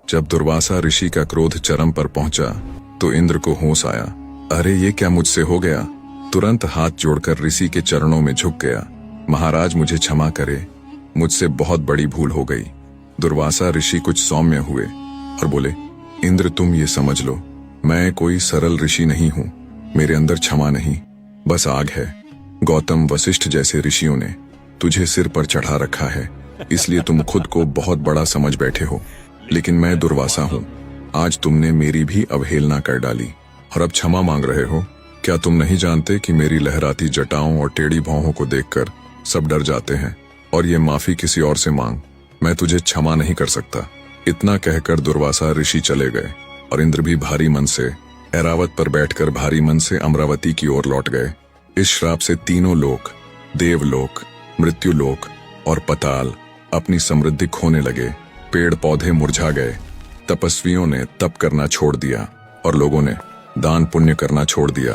जब दुर्वासा ऋषि का क्रोध चरम पर पहुंचा तो इंद्र को होश आया। अरे ये क्या मुझसे हो गया। तुरंत हाथ जोड़कर ऋषि के चरणों में झुक गया। महाराज मुझे क्षमा करे, मुझसे बहुत बड़ी भूल हो गई। दुर्वासा ऋषि कुछ सौम्य हुए और बोले, इंद्र तुम ये समझ लो, मैं कोई सरल ऋषि नहीं हूं। मेरे अंदर क्षमा नहीं, बस आग है। गौतम वशिष्ठ जैसे ऋषियों ने तुझे सिर पर चढ़ा रखा है, इसलिए तुम खुद को बहुत बड़ा समझ बैठे हो। लेकिन मैं दुर्वासा हूं। आज तुमने मेरी भी अवहेलना कर डाली और अब क्षमा मांग रहे हो। क्या तुम नहीं जानते कि मेरी लहराती जटाओं और टेढ़ी भौहों को देखकर सब डर जाते हैं? और ये माफी किसी और से मांग, मैं तुझे क्षमा नहीं कर सकता। इतना कहकर दुर्वासा ऋषि चले गए और इंद्र भी भारी मन से ऐरावत पर बैठकर भारी मन से अमरावती की ओर लौट गए। इस श्राप से तीनों लोक, देवलोक, मृत्युलोक और पताल अपनी समृद्धि खोने लगे। पेड़ पौधे मुरझा गए, तपस्वियों ने तप करना छोड़ दिया और लोगों ने दान पुण्य करना छोड़ दिया।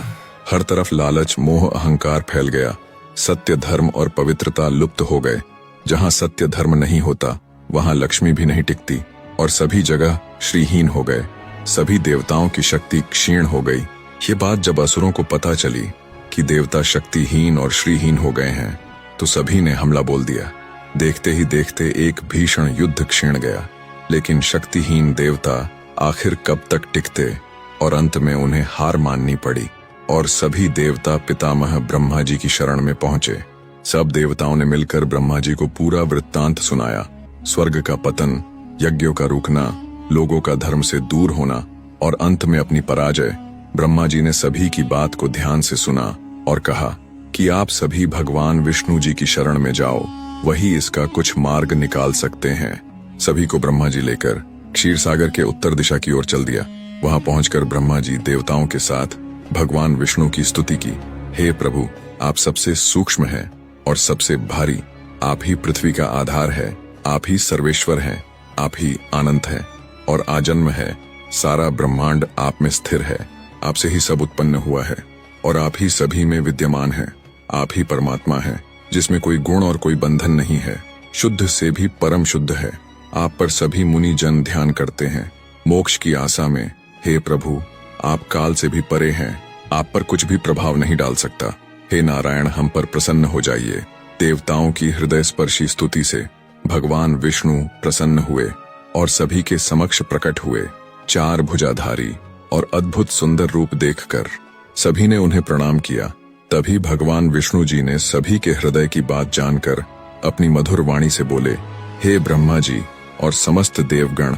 हर तरफ लालच, मोह, अहंकार फैल गया। सत्य, धर्म और पवित्रता लुप्त हो गए। जहां सत्य धर्म नहीं होता वहां लक्ष्मी भी नहीं टिकती और सभी जगह श्रीहीन हो गए। सभी देवताओं की शक्ति क्षीण हो गई। ये बात जब असुरों को पता चली कि देवता शक्तिहीन और श्रीहीन हो गए हैं तो सभी ने हमला बोल दिया। देखते ही देखते एक भीषण युद्ध क्षीण गया। लेकिन शक्तिहीन देवता आखिर कब तक टिकते और अंत में उन्हें हार माननी पड़ी और सभी देवता पितामह ब्रह्मा जी की शरण में पहुंचे। सब देवताओं ने मिलकर ब्रह्मा जी को पूरा वृत्तांत सुनाया। स्वर्ग का पतन, यज्ञों का रुकना, लोगों का धर्म से दूर होना और अंत में अपनी पराजय। ब्रह्मा जी ने सभी की बात को ध्यान से सुना और कहा कि आप सभी भगवान विष्णु जी की शरण में जाओ, वही इसका कुछ मार्ग निकाल सकते हैं। सभी को ब्रह्मा जी लेकर क्षीर सागर के उत्तर दिशा की ओर चल दिया। वहां पहुंचकर ब्रह्मा जी देवताओं के साथ भगवान विष्णु की स्तुति की। हे प्रभु, आप सबसे सूक्ष्म हैं और सबसे भारी। आप ही पृथ्वी का आधार है, आप ही सर्वेश्वर हैं, आप ही अनंत हैं और आजन्म है। सारा ब्रह्मांड आप में स्थिर है। आपसे ही सब उत्पन्न हुआ है और आप ही सभी में विद्यमान हैं। आप ही परमात्मा हैं जिसमें कोई गुण और कोई बंधन नहीं है। शुद्ध से भी परम शुद्ध है। आप पर सभी मुनि जन ध्यान करते हैं मोक्ष की आशा में। हे प्रभु, आप काल से भी परे हैं। आप पर कुछ भी प्रभाव नहीं डाल सकता। हे नारायण, हम पर प्रसन्न हो जाइए। देवताओं की हृदय स्पर्शी स्तुति से भगवान विष्णु प्रसन्न हुए और सभी के समक्ष प्रकट हुए। चार भुजाधारी और अद्भुत सुंदर रूप देखकर सभी ने उन्हें प्रणाम किया। तभी भगवान विष्णु जी ने सभी के हृदय की बात जानकर अपनी मधुर वाणी से बोले, हे ब्रह्मा जी और समस्त देवगण,